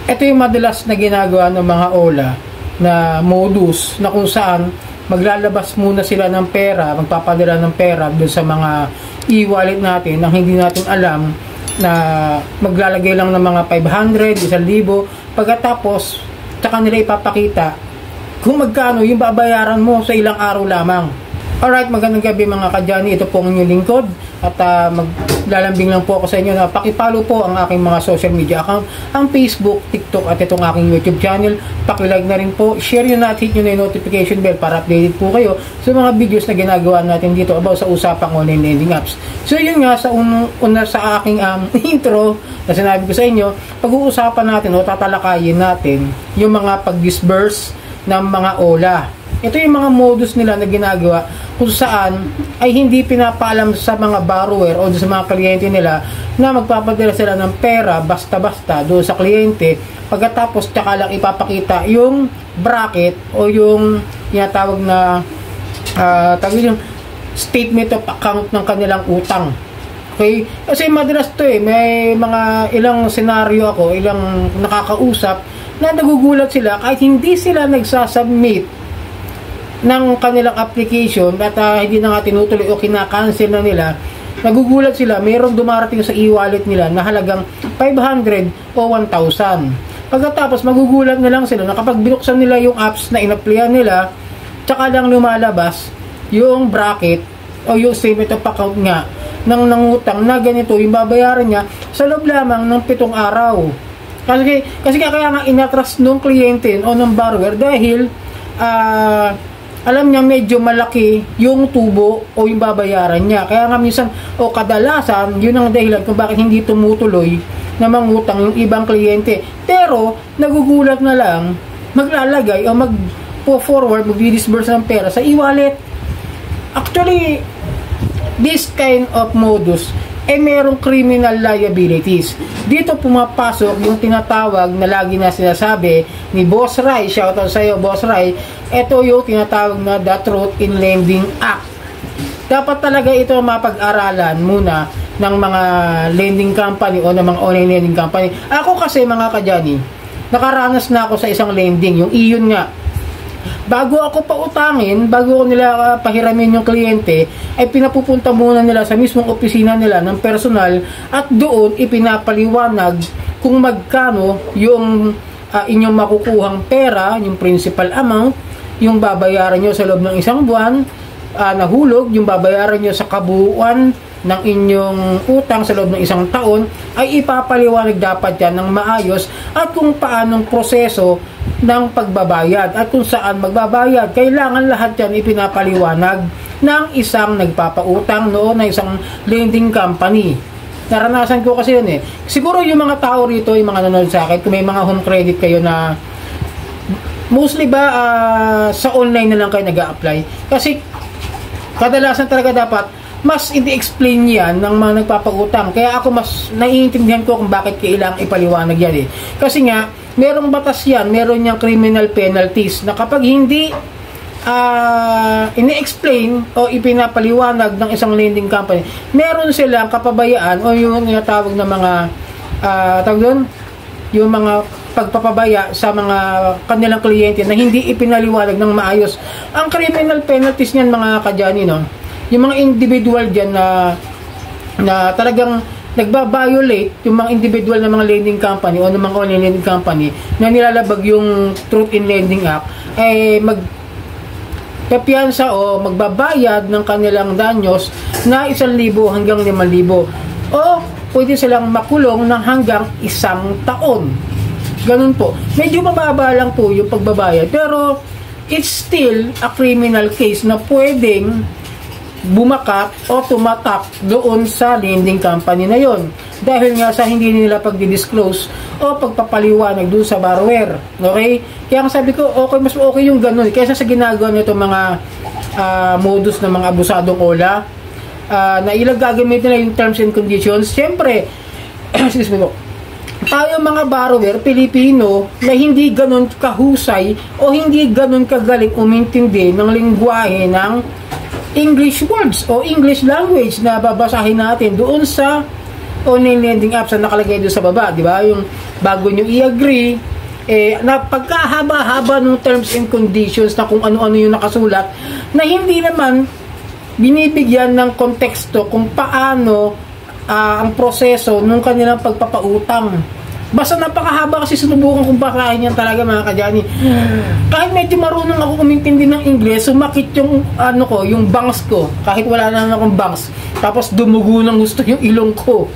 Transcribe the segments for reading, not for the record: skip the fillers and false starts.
Ito yung madalas na ginagawa ng mga OLA na modus na kung saan maglalabas muna sila ng pera, magpapadala ng pera doon sa mga e-wallet natin nang hindi natin alam na maglalagay lang ng mga 500, 1,000, pagkatapos tsaka nila ipapakita kung magkano yung babayaran mo sa ilang araw lamang. Alright, magandang gabi mga kadyani. Ito po ang inyong lingkod at maglalambing lang po ako sa inyo na pakipollow po ang aking mga social media account, ang Facebook, TikTok at itong aking YouTube channel. Pakilike na rin po, share nyo na at hit nyo na yung notification bell para updated po kayo sa mga videos na ginagawa natin dito about sa usapang online lending apps. So yun nga, sa una sa aking intro na sinabi ko sa inyo, pag-uusapan natin o tatalakayin natin yung mga pag-disburse ng mga OLA. Ito yung mga modus nila na ginagawa kung saan ay hindi pinapaalam sa mga borrower o sa mga kliyente nila na magpapadala sila ng pera basta-basta doon sa kliyente, pagkatapos tsaka lang ipapakita yung bracket o yung tinatawag na yung statement of account ng kanilang utang. Okay? Kasi madalas to may mga ilang senaryo ako, ilang nakakausap na nagugulat sila kahit hindi sila nagsasubmit ng kanilang application at hindi na nga tinutuloy o kinakancel na nila, nagugulat sila mayroong dumarating sa e-wallet nila na halagang 500 o 1,000. Pagkatapos magugulat na lang sila na kapag binuksan nila yung apps na in-applyan nila, tsaka lang lumalabas yung bracket o yung statement of account nga ng nangutang na ganito yung babayaran niya sa loob lamang ng 7 araw. Kasi kaya nga inatras nung kliyente o ng borrower dahil alam niya medyo malaki yung tubo o yung babayaran niya. Kaya nga minsan o kadalasan, yun ang dahilan kung bakit hindi tumutuloy na mangutang yung ibang kliyente. Pero nagugulat na lang, maglalagay o mag-forward, mag-disburse ng pera sa e-wallet. Actually, this kind of modus merong criminal liabilities. Dito pumapasok yung tinatawag na lagi na sinasabi ni Boss Rai, shoutout sa iyo Boss Rai, ito yung tinatawag na The Truth in Lending Act. Dapat talaga ito mapag-aralan muna ng mga lending company o ng mga online lending company. Ako kasi mga kadyani, nakaranas na ako sa isang lending, yung iyon nga. Bago ako pautangin, bago ko nila pahiramin yung kliyente, ay pinapupunta muna nila sa mismong opisina nila ng personal at doon ipinapaliwanag kung magkano yung inyong makukuhang pera, yung principal amount, yung babayaran nyo sa loob ng isang buwan, nahulog, yung babayaran nyo sa kabuuan ng inyong utang sa loob ng isang taon, ay ipapaliwanag dapat yan ng maayos at kung paanong proseso ng pagbabayad at kung saan magbabayad. Kailangan lahat yan ipinapaliwanag ng isang nagpapautang noon na isang lending company. Naranasan ko kasi yun Siguro yung mga tao rito, yung mga nanonood sa akin, kung may mga home credit kayo na mostly ba sa online na lang kayo nag-a-apply. Kasi kadalasan talaga dapat mas i-explain yan ng mga nagpapautang. Kaya ako mas naiintindihan ko kung bakit kailangang ipaliwanag yan Kasi nga, merong batas yan, meron niyang criminal penalties na kapag hindi ini-explain o ipinapaliwanag ng isang lending company, meron silang kapabayaan o yung tinatawag na mga yung mga pagpapabaya sa mga kanilang kliyente na hindi ipinaliwanag ng maayos. Ang criminal penalties niyan mga kadyani, yung mga individual dyan na talagang nagba-violate yung mga individual na mga lending company o ng mga online lending company na nilalabag yung Truth in Lending Act, ay magpapiyansa o magbabayad ng kanilang danyos na 1,000 hanggang 5,000 o pwede silang makulong ng hanggang 1 taon. Ganun po. Medyo mababa lang po yung pagbabayad, pero it's still a criminal case na pwedeng bumakat o tumatak doon sa lending company na yon dahil nga sa hindi nila pagdi-disclose o pagpapaliwanag doon sa borrower. Okay? Kaya ang sabi ko, mas okay yung ganun kaysa sa ginagawa nito mga modus ng mga abusadong OLA na ilang gagamit nila yung terms and conditions. Siyempre, excuse me po, tayo mga borrower, Pilipino, na hindi ganun kahusay o hindi ganun kagaling umintindi ng lingwahe ng English words o English language na babasahin natin doon sa online lending apps na nakalagay doon sa baba, di ba? Yung bago nyo i-agree, na pagkahaba-haba ng terms and conditions na kung ano-ano yung nakasulat, na hindi naman binibigyan ng konteksto kung paano ang proseso nung kanilang pagpapautang. Basta napakahaba kasi sinubukan kong basahin yan talaga mga kadyani. Kahit medyo marunong ako umintindi ng Ingles, sumakit yung yung bangs ko. Kahit wala na akong bangs. Tapos dumugo ng gusto yung ilong ko.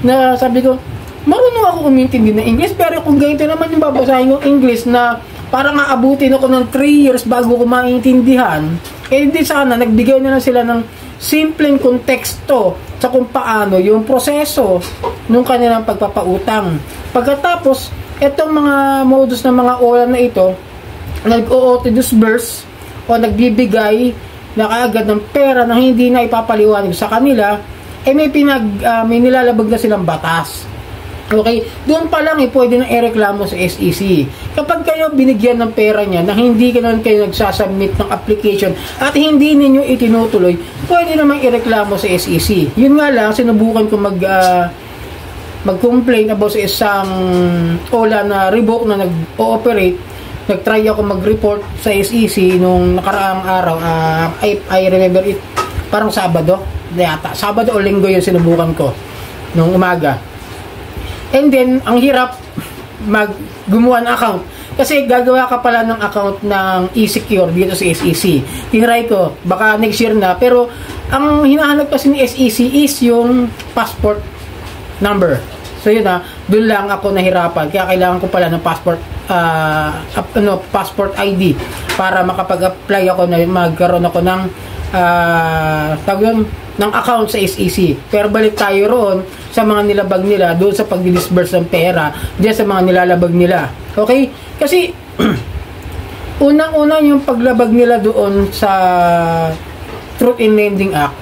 Na sabi ko, marunong ako umintindi ng Ingles, pero kung ganito naman yung babasahin yung Ingles na parang aabutin ako ng 3 years bago ko maintindihan, hindi sana nagbigay na lang sila ng simpleng konteksto sa kung paano yung proseso nung kanilang pagpapautang. Pagkatapos, itong mga modus ng mga OLA na ito, nag-auto disburse o nagbibigay na kaagad ng pera na hindi na ipapaliwanag sa kanila, may nilalabag na silang batas. Okay, doon pa lang pwede na ireklamo sa SEC. Kapag kayo binigyan ng pera niya na hindi naman kayo nagsasubmit ng application at hindi ninyo itinutuloy, pwede naman ireklamo sa SEC. Yun nga lang, sinubukan ko mag-complain about sa isang OLA na revoke na nag-ooperate. Nag-try ako mag-report sa SEC nung nakaraang araw. I remember it, parang Sabado o Linggo yung sinubukan ko nung umaga. And then, ang hirap gumawa ng account. Kasi gagawa ka pala ng account ng e-secure dito sa SEC. Tinry ko, baka next year na. Pero, ang hinahanap kasi ni SEC is yung passport number. So, yun doon lang ako nahirapan. Kaya kailangan ko pala ng passport ID para makapag-apply ako na magkaroon ako ng ng account sa SEC. Pero balik tayo roon sa mga nilabag nila doon sa pag-disburse ng pera diyan sa mga nilalabag nila. Okay? Kasi unang-una yung paglabag nila doon sa Truth in Lending Act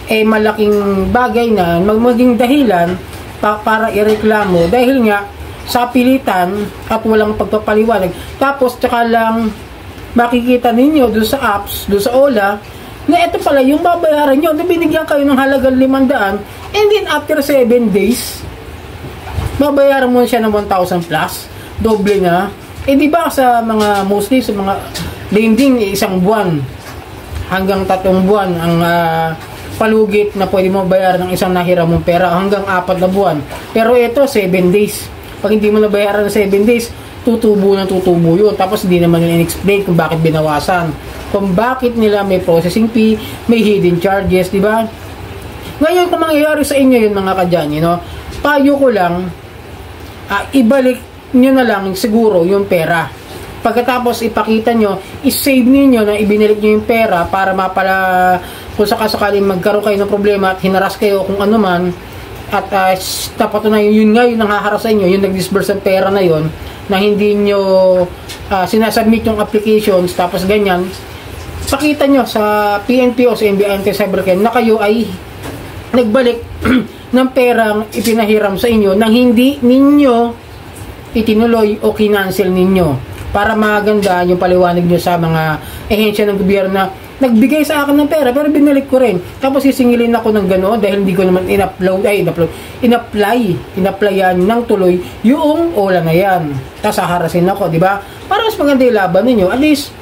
malaking bagay na maging dahilan para ireklamo dahil nga sa pilitan at walang pagpapaliwanag. Tapos tsaka lang makikita ninyo doon sa apps, doon sa OLA na ito pala yung babayaran nyo na binigyan kayo ng halagang 500 and then after 7 days babayaran mo siya ng 1,000 plus, doble na. Di ba sa mga mostly sa mga lending isang buwan hanggang 3 buwan ang palugit na pwede mo bayaran ng isang nahiram mong pera hanggang 4 na buwan. Pero ito 7 days. Pag hindi mo nabayaran ng 7 days, tutubo yun. Tapos hindi naman nila in-explain kung bakit binawasan, kung bakit nila may processing fee, may hidden charges, di ba? Ngayon, kung mangyayari sa inyo yun mga kadyani, payo ko lang, ibalik nyo na lang siguro yung pera. Pagkatapos ipakita nyo, isave ninyo na ibinilik nyo yung pera para kung sakasakaling magkaroon kayo ng problema at hinaras kayo kung ano man, at napatunayan yun nga yung nanghaharas sa inyo, yung nag-disburse ng pera na yun, na hindi nyo sinasubmit yung applications, tapos ganyan, pakita nyo sa PNP o sa NBI Anti-Cybercrime na kayo ay nagbalik ng perang ipinahiram sa inyo nang hindi ninyo itinuloy o kinancel ninyo, para maganda yung paliwanag nyo sa mga ehensya ng gobyerno na nagbigay sa akin ng pera pero binalik ko rin, tapos sisingilin ako ng gano'n dahil hindi ko naman in-applyan ng tuloy yung OLA na yan, tapos haharasin ako, di ba? Para mas maganda yung laban ninyo. At least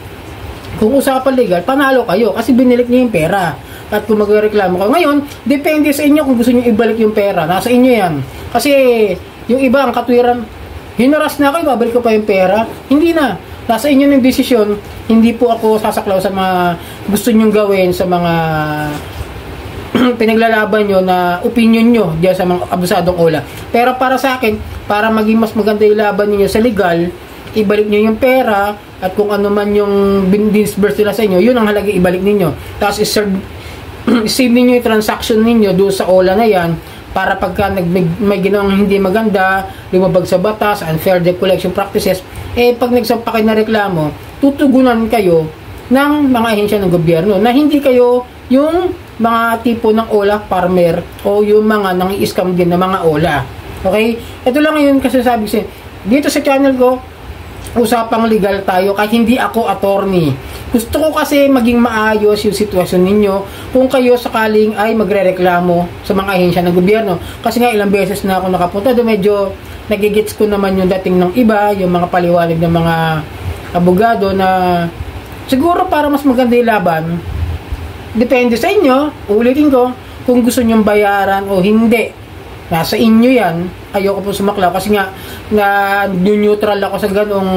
kung usapan legal, panalo kayo kasi binilik niyo yung pera. At kung magreklamo kayo ngayon, depende sa inyo kung gusto niyo ibalik yung pera, nasa inyo yan. Kasi yung iba ang katwiran, hinaras na kayo, babalik ko pa yung pera. Hindi na. Nasa inyo ng desisyon. Hindi po ako sasaklaw sa mga gusto nyong gawin, sa mga pinaglalaban nyo na opinion nyo diyan sa mga abusadong OLA. Pero para sa akin, para maging mas maganda yung laban niyo sa legal, ibalik nyo yung pera at kung ano man yung disburse nila sa inyo, yun ang halaga ibalik ninyo. Tapos save ninyo yung transaction ninyo doon sa OLA na yan, para pagka may ginawang hindi maganda, lumabag sa batas, unfair debt collection practices, pag nagsampa kayo na reklamo, tutugunan kayo ng mga ahensya ng gobyerno na hindi kayo yung mga tipo ng OLA farmer o yung mga nang-i-scam din na mga OLA. Okay? Ito lang ngayon kasi sabi ko dito sa channel ko, usapang legal tayo kahit hindi ako attorney. Gusto ko kasi maging maayos yung sitwasyon ninyo kung kayo sakaling ay magrereklamo sa mga ahensya ng gobyerno. Kasi nga ilang beses na ako nakapunta doon, medyo nagigits ko naman yung dating ng iba, yung mga paliwanag ng mga abogado na siguro para mas maganda yung laban, depende sa inyo, ulitin ko, kung gusto nyong bayaran o hindi. Nasa inyo yan. Ayoko po sumaklaw kasi nga na neutral ako sa ganong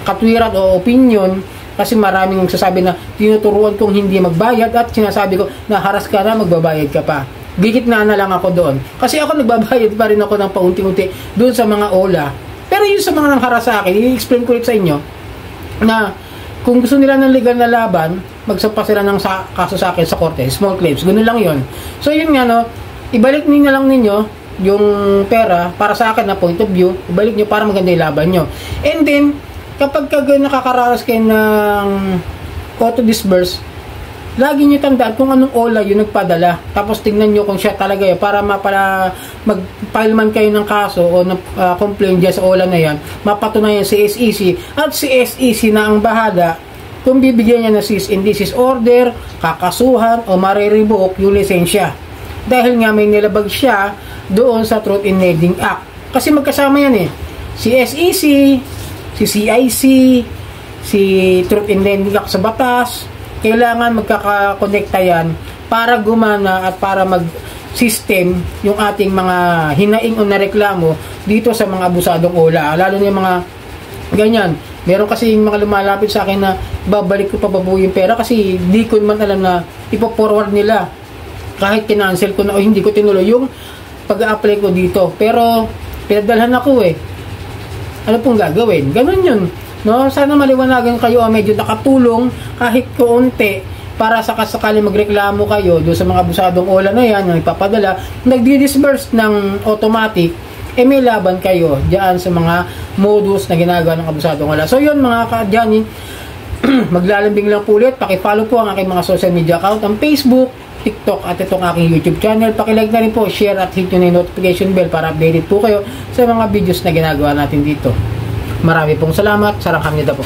katwiran o opinion kasi maraming nagsasabi na tinuturuan kong hindi magbayad at sinasabi ko na haras ka na, magbabayad ka pa. Gigit na lang ako doon. Kasi ako nagbabayad pa rin ako ng paunti-unti doon sa mga OLA. Pero yun sa mga nangharas sa akin, i-explain ko ulit sa inyo na kung gusto nila ng legal na laban, magsampa sila ng kaso sa akin sa korte, small claims, ganoon lang yun. So yun nga, no, ibalik niyo na lang ninyo yung pera para sa akin na point of view, ibalik niyo para maganda yung laban nyo. And then, kapag nakakaranas kayo ng auto-disburse, lagi nyo tandaan kung anong OLA yung nagpadala. Tapos tingnan nyo kung siya talaga yun para mag-file man kayo ng kaso o complaint dyan sa OLA na yan, mapatunayan si SEC at si SEC na ang bahala kung bibigyan niya ng cease and desist order, kakasuhan o marirevoke yung lisensya. Dahil nga may nilabag siya doon sa Truth in Lending Act. Kasi magkasama yan eh. Si SEC, si CIC, si Truth in Lending Act sa batas, kailangan magkakakonekta yan para gumana at para mag-system yung ating mga hinaing o nareklamo dito sa mga abusadong OLA. Lalo na yung mga ganyan. Meron kasi yung mga lumalapit sa akin na babalik ko pa babuo yung pera kasi di ko man alam na ipo-forward nila. Kahit kinancel ko na o hindi ko tinuloy yung pag-a-apply ko dito. Pero pinadalhan ako eh. Ano pong gagawin? Ganun yun. No? Sana maliwanagan kayo, medyo nakatulong kahit kaunti para sa kasakali magreklamo kayo doon sa mga abusadong OLA na yan, yung ipapadala, nagdi-disburse ng automatic, may laban kayo diyan sa mga modus na ginagawa ng abusadong OLA. So yun mga kadyani, maglalambing lang po ulit, pakifollow po ang aking mga social media account, ang Facebook, TikTok at itong aking YouTube channel. Pakilike na rin po, share at hit nyo na yung notification bell para updated po kayo sa mga videos na ginagawa natin dito. Marami pong salamat. Sarang kamnida po.